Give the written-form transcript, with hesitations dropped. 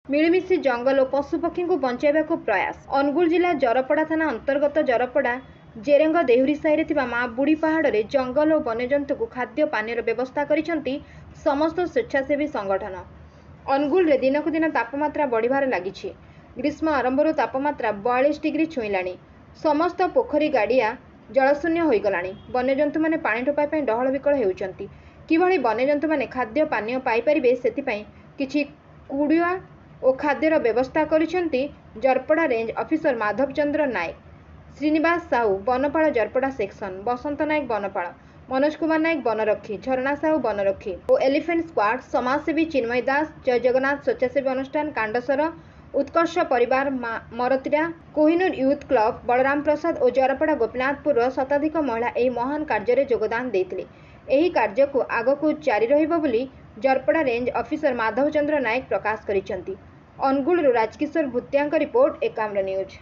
मिलमिशी जंगल और पशुपक्षी को बचाइबा प्रयास। अनुगुल जिला जरपड़ा थाना अंतर्गत जरपड़ा जेरेंग देहुरी साहि माँ बुढ़ी पहाड़ में जंगल और वन्यजंतु को खाद्य पानीर व्यवस्था करिसेंती समस्त स्वेच्छासेवी संगठन। अनुगुल रे दिनक दिन तापमात्रा बढ़िबार लागिछि। ग्रीष्म आरंभर तापमात्रा 42 डिग्री छुईला। समस्त पोखरी गाड़िया जलशून्य हो गलानी। वन्यजंतु माने पानी टोपा पई डहल विकल हेउचंती। किभଳି वन्यजंतु माने खाद्य पानीय पाई परिबे सेतिपई किछि कुड़िया और खाद्यर व्यवस्था करिसेंती जरपड़ा रेंज ऑफिसर माधव चंद्र नायक, श्रीनिवास साहू बनपाल जरपड़ा सेक्शन, बसंत नायक बनपाल, मनोज कुमार नायक बनरक्षी, झरणा साहू बनरक्षी और एलिफेंट स्क्वाड, समाजसेवी चिन्मय दास, जय जगन्नाथ स्वेच्छासेवी अनुष्ठान कांडसर, उत्कर्ष परिवार मरतिरा, कोहिनूर यूथ क्लब, बलराम प्रसाद और जरपड़ा गोपीनाथपुर शताधिक महिला यह महान कार्य योगदान देते। यही कार्य को आगक जारी रहिबो बोली जरपड़ा रेंज ऑफिसर माधव चंद्र नायक प्रकाश करिसेंती। अनुगुल राजकिशोर भूतिया रिपोर्ट एकाम्र न्यूज।